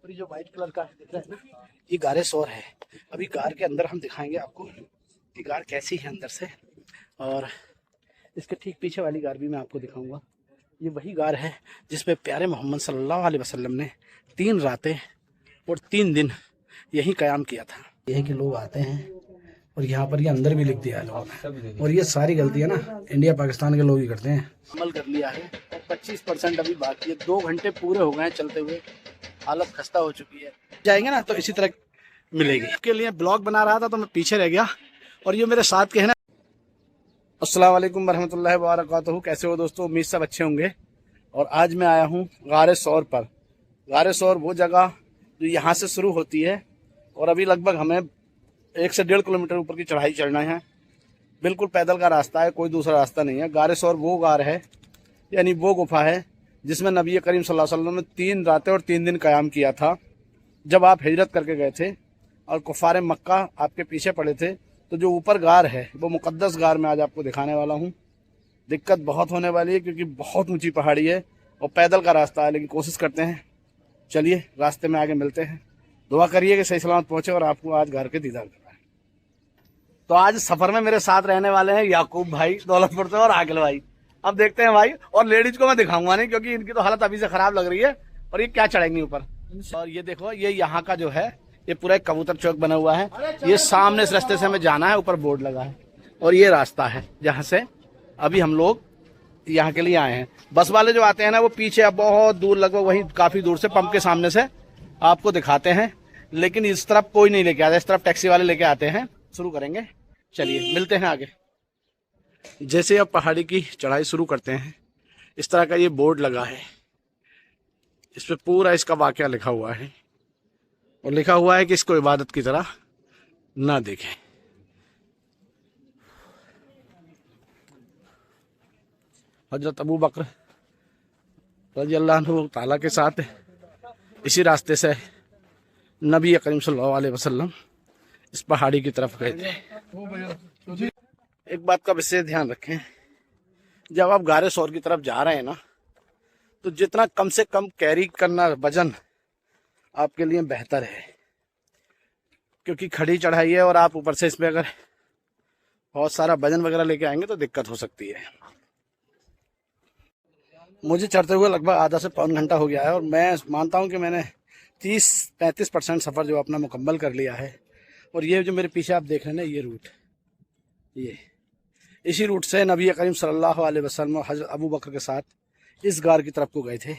और ये जो व्हाइट कलर का दिख रहा है ना, ये गारे सौर है। अभी गार के अंदर हम दिखाएंगे आपको कि गार कैसी है अंदर से, और इसके ठीक पीछे वाली गार भी मैं आपको दिखाऊंगा। ये वही गार है जिसमें प्यारे मोहम्मद सल्लल्लाहु अलैहि वसल्लम ने 3 रातें और 3 दिन यही क़याम किया था। यही कि लोग आते हैं और यहाँ पर ये अंदर भी लिख दिया है लोगों ने, और ये सारी गलतियाँ ना इंडिया पाकिस्तान के लोग ही करते हैं। अमल कर लिया है और 25% अभी बाकी है। 2 घंटे पूरे हो गए हैं चलते हुए, हालत खस्ता हो चुकी है। जाएंगे ना तो इसी तरह मिलेगी। इसके लिए ब्लॉग बना रहा था तो मैं पीछे रह गया, और ये मेरे साथ के हैं ना। अस्सलाम वालेकुम वरहमतुल्लाहि वबरकातुहू। कैसे हो दोस्तों? उम्मीद सब अच्छे होंगे। और आज मैं आया हूँ गारे सौर पर। गारे सौर वो जगह जो यहाँ से शुरू होती है, और अभी लगभग हमें 1 से 1.5 किलोमीटर ऊपर की चढ़ाई चढ़ना है। बिल्कुल पैदल का रास्ता है, कोई दूसरा रास्ता नहीं है। गारे सौर वो गार है, यानी वो गुफा है जिसमें नबी करीम सल्लल्लाहु अलैहि वसल्लम ने 3 रातें और 3 दिन क़याम किया था। जब आप हिजरत करके गए थे और कुफ़ार मक्का आपके पीछे पड़े थे, तो जो ऊपर गार है वो मुक़द्दस गार मैं आज आपको दिखाने वाला हूँ। दिक्कत बहुत होने वाली है क्योंकि बहुत ऊंची पहाड़ी है और पैदल का रास्ता है, लेकिन कोशिश करते हैं। चलिए रास्ते में आगे मिलते हैं। दुआ करिए कि सही सलामत पहुँचे और आपको आज घर के दीदार कराएं। तो आज सफ़र में मेरे साथ रहने वाले हैं याकूब भाई दौलतपुर से और आकिल भाई। अब देखते हैं भाई, और लेडीज को मैं दिखाऊंगा नहीं क्योंकि इनकी तो हालत अभी से खराब लग रही है, और ये क्या चढ़ेंगी ऊपर। और ये देखो, ये यहाँ का जो है ये पूरा एक कबूतर चौक बना हुआ है। ये सामने इस रास्ते से हमें जाना है, ऊपर बोर्ड लगा है, और ये रास्ता है जहाँ से अभी हम लोग यहाँ के लिए आए हैं। बस वाले जो आते हैं ना वो पीछे अब बहुत दूर, लगभग वहीं काफी दूर से पंप के सामने से आपको दिखाते हैं, लेकिन इस तरफ कोई नहीं लेके आता। इस तरफ टैक्सी वाले लेके आते हैं। शुरू करेंगे, चलिए मिलते हैं आगे। जैसे अब पहाड़ी की चढ़ाई शुरू करते हैं, इस तरह का ये बोर्ड लगा है, इस पे पूरा इसका वाकया लिखा हुआ है, और लिखा हुआ है कि इसको इबादत की तरह ना देखें। हजरत अबू बकर रज़ी अल्लाह अन्हु ताला के साथ इसी रास्ते से नबी करीम सल्लल्लाहु अलैहि वसल्लम इस पहाड़ी की तरफ गए थे। एक बात का विशेष ध्यान रखें, जब आप गारे सौर की तरफ जा रहे हैं ना, तो जितना कम से कम कैरी करना वजन आपके लिए बेहतर है, क्योंकि खड़ी चढ़ाई है और आप ऊपर से इसमें अगर बहुत सारा वजन वगैरह लेके आएंगे तो दिक्कत हो सकती है। मुझे चढ़ते हुए लगभग आधा से पौन घंटा हो गया है, और मैं मानता हूं कि मैंने 30-35% सफ़र जो अपना मुकम्मल कर लिया है। और ये जो मेरे पीछे आप देख रहे हैं ना, ये रूट, ये इसी रूट से नबी करीम सल्लल्लाहु अलैहि वसल्लम हज़रत अबू बकर के साथ इस गार की तरफ को गए थे।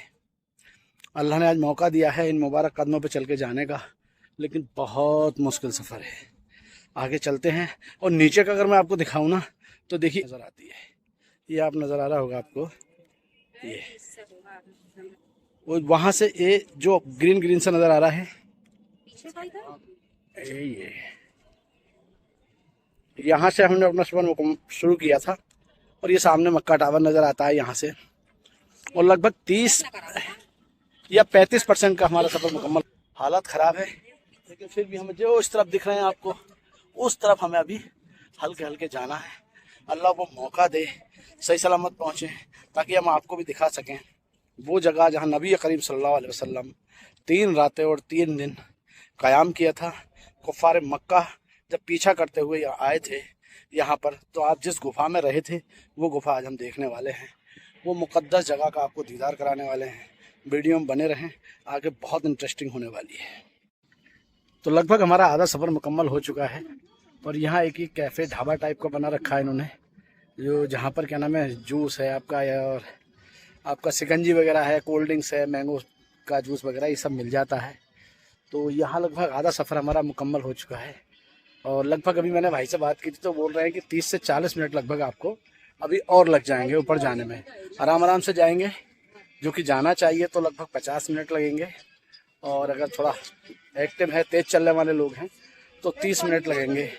अल्लाह ने आज मौका दिया है इन मुबारक कदमों पे चल के जाने का, लेकिन बहुत मुश्किल सफ़र है। आगे चलते हैं, और नीचे का अगर मैं आपको दिखाऊं ना तो देखिए नज़र आती है, ये आप नज़र आ रहा होगा आपको, ये वो वहाँ से ये जो ग्रीन ग्रीन सा नज़र आ रहा है, ये यहाँ से हमने अपना सफर शुरू किया था, और ये सामने मक्का टावर नज़र आता है यहाँ से, और लगभग 30 या 35% का हमारा सफर मुकम्मल। हालत ख़राब है, लेकिन फिर भी हमें जो इस तरफ दिख रहे हैं आपको, उस तरफ हमें अभी हल्के हल्के जाना है। अल्लाह वो मौका दे सही सलामत पहुँचे, ताकि हम आपको भी दिखा सकें वो जगह जहाँ नबी करीम सल्लल्लाहु अलैहि वसल्लम 3 रातें और 3 दिन क़याम किया था। कुफ़ार मक्का जब पीछा करते हुए आए थे यहाँ पर, तो आप जिस गुफा में रहे थे वो गुफा आज हम देखने वाले हैं। वो मुक़द्दस जगह का आपको दीदार कराने वाले हैं। वीडियो में बने रहें, आगे बहुत इंटरेस्टिंग होने वाली है। तो लगभग हमारा आधा सफ़र मुकम्मल हो चुका है, और यहाँ एक ही कैफ़े ढाबा टाइप का बना रखा है इन्होंने, जो जहाँ पर क्या नाम है, जूस है आपका, और आपका शिकंजी वगैरह है, कोल्ड ड्रिंक्स है, मैंगो का जूस वगैरह ये सब मिल जाता है। तो यहाँ लगभग आधा सफ़र हमारा मुकम्मल हो चुका है, और लगभग अभी मैंने भाई से बात की थी तो बोल रहे हैं कि 30 से 40 मिनट लगभग आपको अभी और लग जाएंगे ऊपर जाने में। आराम आराम से जाएंगे, जो कि जाना चाहिए तो लगभग 50 मिनट लगेंगे, और अगर थोड़ा एक्टिव है, तेज़ चलने वाले लोग हैं तो 30 मिनट लगेंगे।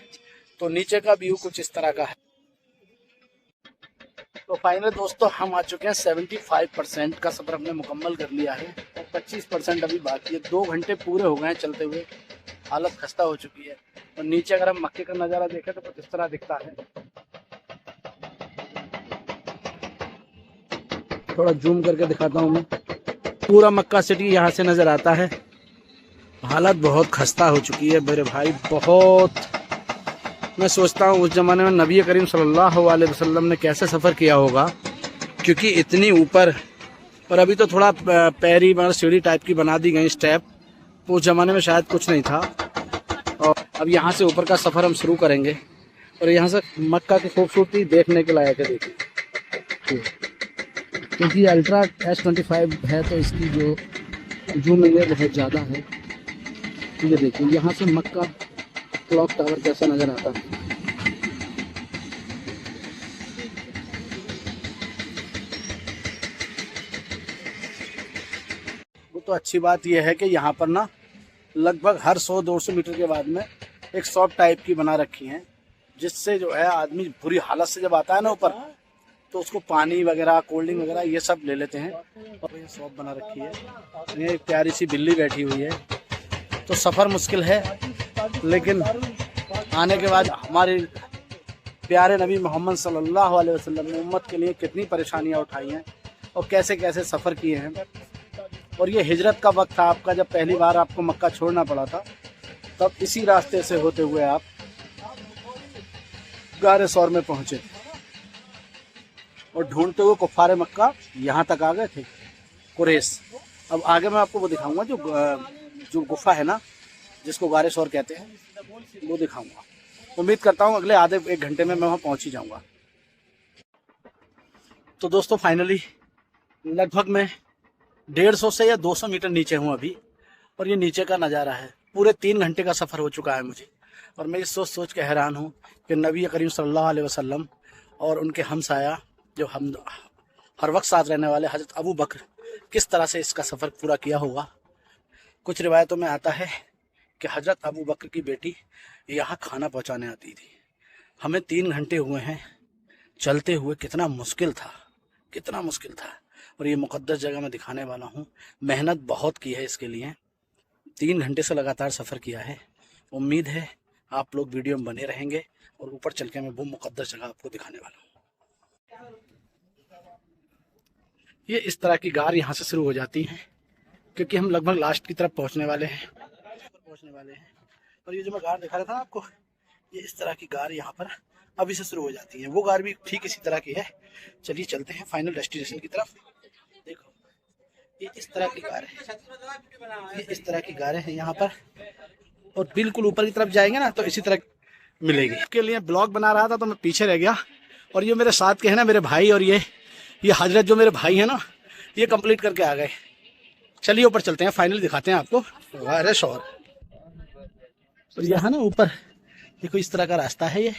तो नीचे का व्यू कुछ इस तरह का है। तो फाइनल दोस्तों हम आ चुके हैं, 75% का सफ़र हमने मुकम्मल कर लिया है, और 25% अभी बाकी है। 2 घंटे पूरे हो गए हैं चलते हुए, हालत खस्ता हो चुकी है। और नीचे अगर हम मक्के का नज़ारा देखें तो कुछ इस तरह दिखता है। थोड़ा जूम करके दिखाता हूँ मैं, पूरा मक्का सिटी यहाँ से नज़र आता है। हालत बहुत खस्ता हो चुकी है मेरे भाई, बहुत। मैं सोचता हूँ उस ज़माने में नबी करीम सल्लल्लाहु अलैहि वसल्लम ने कैसे सफ़र किया होगा, क्योंकि इतनी ऊपर। और अभी तो थोड़ा पैरी मतलब सीढ़ी टाइप की बना दी गई स्टेप, उस ज़माने में शायद कुछ नहीं था। और अब यहाँ से ऊपर का सफ़र हम शुरू करेंगे और यहाँ से मक्का की खूबसूरती देखने के लायक है। देखिए, क्योंकि अल्ट्रा S25 है तो इसकी जो जूमिंग है बहुत ज़्यादा है। ये देखिए यहाँ से मक्का क्लॉक टावर कैसा नज़र आता है। वो तो अच्छी बात यह है कि यहाँ पर ना लगभग हर 100-200 मीटर के बाद में एक शॉप टाइप की बना रखी हैं, जिससे जो है आदमी बुरी हालत से जब आता है ना ऊपर, तो उसको पानी वगैरह कोल्ड ड्रिंक वगैरह ये सब ले लेते हैं। और ये शॉप बना रखी है, ये एक प्यारी सी बिल्ली बैठी हुई है। तो सफ़र मुश्किल है, लेकिन आने के बाद हमारे प्यारे नबी मोहम्मद सल्लल्लाहु अलैहि वसल्लम ने उम्मत के लिए कितनी परेशानियां उठाई हैं और कैसे कैसे सफ़र किए हैं। और ये हिजरत का वक्त था आपका, जब पहली बार आपको मक्का छोड़ना पड़ा था, तब इसी रास्ते से होते हुए आप गारे सौर में पहुँचे और ढूंढते हुए कुफारे मक्का यहाँ तक आ गए थे, कुरैश। अब आगे मैं आपको वो दिखाऊंगा, जो गुफा है ना, जिसको गारे सौर कहते हैं, वो दिखाऊंगा। उम्मीद करता हूँ अगले आधे एक घंटे में मैं वहाँ पहुँच ही जाऊँगा। तो दोस्तों फाइनली लगभग मैं 150 से या 200 मीटर नीचे हूँ अभी, और ये नीचे का नज़ारा है। पूरे 3 घंटे का सफ़र हो चुका है मुझे, और मैं इस सोच के हैरान हूँ कि नबी करीम सल्लल्लाहु अलैहि वसल्लम और उनके हमसाया जो हम हर वक्त साथ रहने वाले हज़रत अबू बकर किस तरह से इसका सफ़र पूरा किया होगा। कुछ रिवायतों में आता है कि हज़रत अबू बकर की बेटी यहाँ खाना पहुँचाने आती थी। हमें 3 घंटे हुए हैं चलते हुए, कितना मुश्किल था, कितना मुश्किल था। और ये मुक़द्दस जगह मैं दिखाने वाला हूँ, मेहनत बहुत की है इसके लिए, 3 घंटे से लगातार सफ़र किया है। उम्मीद है आप लोग वीडियो में बने रहेंगे और ऊपर चल के मैं वो मुक़द्दस जगह आपको दिखाने वाला हूँ। ये इस तरह की गार यहाँ से शुरू हो जाती हैं, क्योंकि हम लगभग लास्ट की तरफ पहुँचने वाले हैं। और ये जो मैं गार दिखा रहा था ना आपको, ये इस तरह की गार यहाँ पर अभी से शुरू हो जाती है। वो गार भी ठीक इसी तरह की है। चलिए चलते हैं फाइनल डेस्टिनेशन की तरफ। देखो ये इस तरह की गार है, ये इस तरह की गारें हैं यहाँ पर, और बिल्कुल ऊपर की तरफ जाएंगे ना तो इसी तरह मिलेगी। इसके लिए ब्लॉग बना रहा था तो मैं पीछे रह गया, और ये मेरे साथ के हैं ना मेरे भाई, और ये हजरत जो मेरे भाई हैं ना, ये कंप्लीट करके आ गए। चलिए ऊपर चलते हैं, फाइनल दिखाते हैं आपको। अरे शोर, तो यहाँ ना ऊपर देखो इस तरह का रास्ता है ये,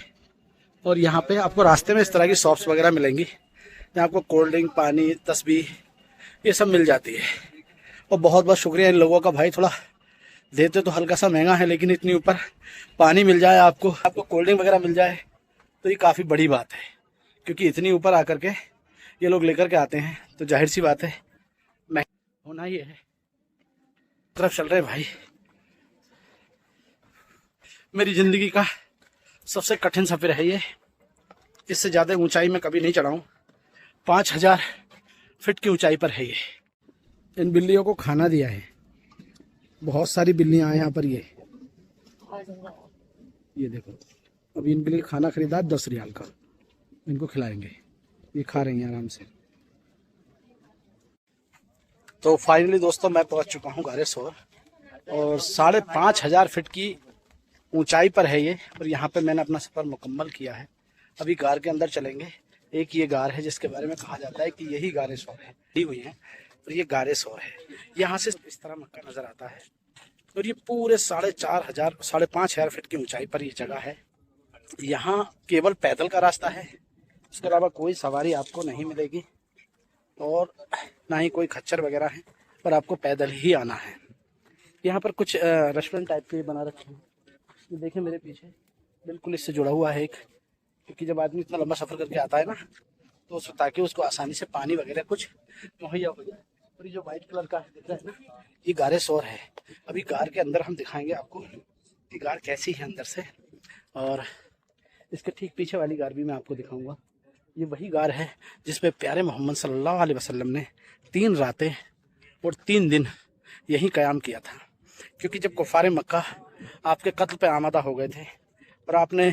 और यहाँ पे आपको रास्ते में इस तरह की शॉप्स वगैरह मिलेंगी, जहाँ आपको कोल्ड ड्रिंक, पानी, तस्बीह ये सब मिल जाती है। और बहुत बहुत शुक्रिया इन लोगों का भाई, थोड़ा देते तो हल्का सा महंगा है, लेकिन इतनी ऊपर पानी मिल जाए आपको कोल्ड ड्रिंक वगैरह मिल जाए तो ये काफ़ी बड़ी बात है, क्योंकि इतनी ऊपर आकर के ये लोग लेकर के आते हैं, तो जाहिर सी बात है महंगा होना ही है। तरफ चल रहे भाई, मेरी ज़िंदगी का सबसे कठिन सफ़र है ये। इससे ज़्यादा ऊंचाई में कभी नहीं चढ़ा हूँ। 5000 फीट की ऊंचाई पर है ये। इन बिल्लियों को खाना दिया है, बहुत सारी बिल्लियाँ हैं यहाँ पर। ये देखो, अभी इनके लिए खाना खरीदा 10 रियाल का, इनको खिलाएंगे, ये खा रही हैं आराम से। तो फाइनली दोस्तों मैं पहुँच चुका हूँ गारे सौर, और 5500 फीट की ऊंचाई पर है ये, और यहाँ पे मैंने अपना सफ़र मुकम्मल किया है। अभी गार के अंदर चलेंगे। एक ये गार है जिसके बारे में कहा जाता है कि यही गारे सौर है, दी हुई है, और ये गारे सौर है। यहाँ से इस तरह मक्का नज़र आता है, और ये पूरे 5,500 फीट की ऊंचाई पर ये जगह है। यहाँ केवल पैदल का रास्ता है, उसके अलावा कोई सवारी आपको नहीं मिलेगी, और ना ही कोई खच्चर वगैरह है, पर आपको पैदल ही आना है। यहाँ पर कुछ रेस्टोरेंट टाइप के बना रखे हैं, ये देखें मेरे पीछे, बिल्कुल इससे जुड़ा हुआ है एक, क्योंकि जब आदमी इतना लंबा सफ़र करके आता है ना, तो ताकि उसको आसानी से पानी वगैरह कुछ मुहैया हो जाए। और ये जो वाइट कलर का दिख रहा है ना, ये गारे सौर है। अभी गार के अंदर हम दिखाएंगे आपको कि गार कैसी है अंदर से, और इसके ठीक पीछे वाली गार भी मैं आपको दिखाऊंगा। ये वही गार है जिसपे प्यारे मोहम्मद सल्लल्लाहु अलैहि वसल्लम ने 3 रातें और 3 दिन यहीं क़याम किया था। क्योंकि जब कुफार मक्का आपके कत्ल पे आमादा हो गए थे और आपने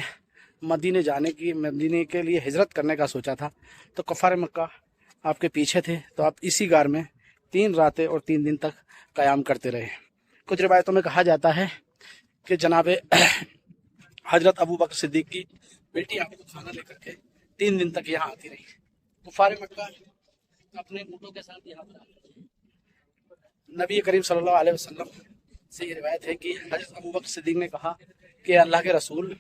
मदीने के लिए हिजरत करने का सोचा था, तो कुफार मक्का आपके पीछे थे, तो आप इसी गार में 3 रातें और 3 दिन तक क़याम करते रहे। कुछ रिवायतों में कहा जाता है कि जनाबे हजरत अबू बकर सिद्दीक की बेटी आपको खाना लेकर के 3 दिन तक यहाँ आती रही। कुफार मक्का अपने ऊँटों के साथ यहाँ पर नबी करीम सल्लल्लाहु अलैहि वसल्लम से ये रिवायत है कि हजरत अबू बकर सिद्दीक ने कहा कि अल्लाह के रसूल,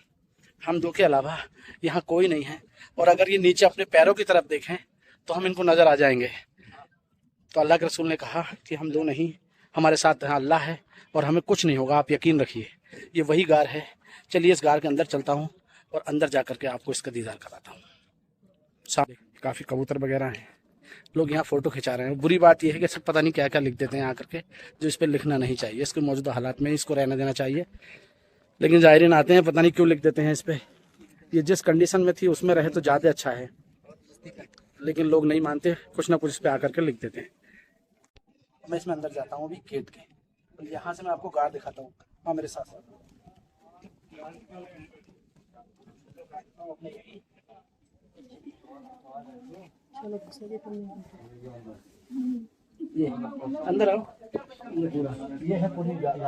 हम दो के अलावा यहाँ कोई नहीं है, और अगर ये नीचे अपने पैरों की तरफ देखें तो हम इनको नज़र आ जाएंगे। तो अल्लाह के रसूल ने कहा कि हम दो नहीं, हमारे साथ अल्लाह है और हमें कुछ नहीं होगा, आप यकीन रखिए। ये वही गार है। चलिए इस गार के अंदर चलता हूँ और अंदर जा करके आपको इसका दीदार कराता हूँ। सामने काफ़ी कबूतर वगैरह हैं, लोग यहाँ फ़ोटो खिंचा रहे हैं। बुरी बात यह है कि सब पता नहीं क्या क्या लिख देते हैं यहाँ करके, जो इस पर लिखना नहीं चाहिए। इसके मौजूदा हालात में इसको रहने देना चाहिए, लेकिन ज़ाहिरीन आते हैं, पता नहीं क्यों लिख देते हैं इस पर। ये जिस कंडीशन में थी उसमें रहे तो ज़्यादा अच्छा है, लेकिन लोग नहीं मानते, कुछ ना कुछ इस पर आकर के लिख देते हैं। मैं इसमें अंदर जाता हूँ अभी गेट के, तो यहाँ से मैं आपको गार्ड दिखाता हूँ। हाँ मेरे साथ साथ ये अंदर आओ। ये है पूरी गार।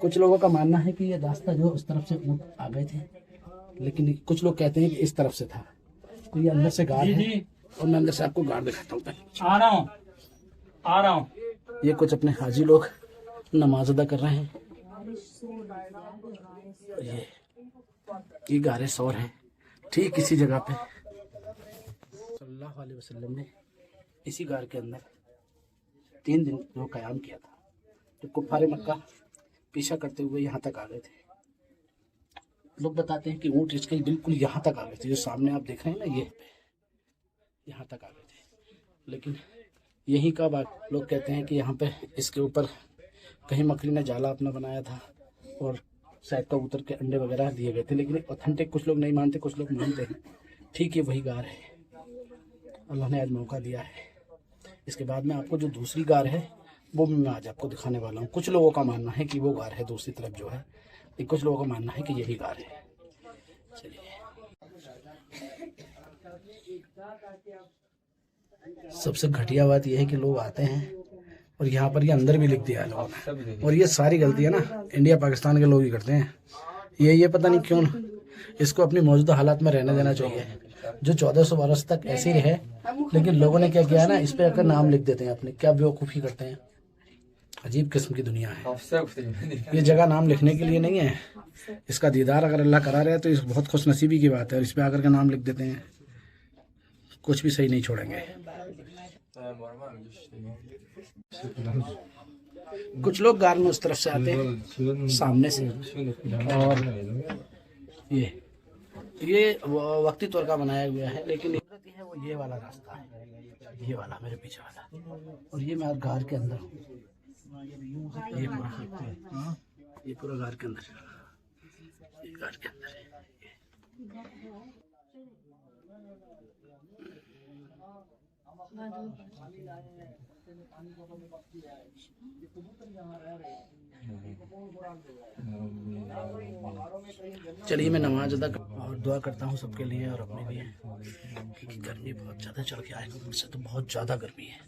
कुछ लोगों का मानना है कि ये रास्ता जो उस तरफ से ऊँट आ गए थे, लेकिन कुछ लोग कहते हैं कि इस तरफ से था। तो ये अंदर से गार है और मैं अंदर से आपको गार दिखाता हूँ। आ रहा हूँ। ये कुछ अपने हाजी लोग नमाज अदा कर रहे हैं। ये गारे सौर है ठीक इसी जगह पे सल्लल्लाहु अलैहि वसल्लम ने इसी गार के अंदर 3 दिन जो क़याम किया था। तो कुफारे मक्का पीछा करते हुए यहाँ तक आ गए थे। लोग बताते हैं कि ऊँट इसके बिल्कुल यहाँ तक आ गए थे, जो सामने आप देख रहे हैं ना, ये यहाँ तक आ गए थे। लेकिन यहीं का बात लोग कहते हैं कि यहाँ पे इसके ऊपर कहीं मकड़ी ने जाला अपना बनाया था और शायद कबूतर के अंडे वगैरह दिए गए थे। लेकिन ऑथेंटिक कुछ लोग नहीं मानते, कुछ लोग मानते हैं। ठीक है, वही गार है। अल्लाह ने आज मौका दिया है। इसके बाद में आपको जो दूसरी गार है वो मैं आज आपको दिखाने वाला हूँ। कुछ लोगों का मानना है कि वो गार है दूसरी तरफ जो है, कुछ लोगों का मानना है कि यही गार है। चलिए, सबसे घटिया बात यह है कि लोग आते हैं और यहाँ पर ये अंदर भी लिख दिया है लोगों ने, और ये सारी गलती है ना इंडिया पाकिस्तान के लोग ही करते हैं। ये पता नहीं क्यों, इसको अपनी मौजूदा हालात में रहने देना चाहिए। जो 1400 बरस तक ऐसे ही रहे, लेकिन लोगों ने क्या किया है ना, इस पे आकर नाम लिख देते हैं अपने, क्या बेवकूफ़ी करते हैं। अजीब किस्म की दुनिया है। ये जगह नाम लिखने के लिए नहीं है, इसका दीदार अगर अल्लाह करा रहे हैं तो इस बहुत खुश नसीबी की बात है। और इस पे आकर के नाम लिख देते हैं, कुछ भी सही नहीं छोड़ेंगे। कुछ लोग गार में उस तरफ से आते हैं सामने से, और ये वक्ती तौर का बनाया गया है, लेकिन है वो ये वाला रास्ता है, ये वाला मेरे पीछे वाला। और ये मैं गार के अंदर हूँ, ये पूरा गार के अंदर, ये गार के अंदर है। चलिए मैं नमाज अदा और दुआ करता हूँ सबके लिए और अपने लिए, क्योंकि गर्मी बहुत ज़्यादा चढ़ के आएगा, मुझसे तो बहुत ज़्यादा गर्मी है।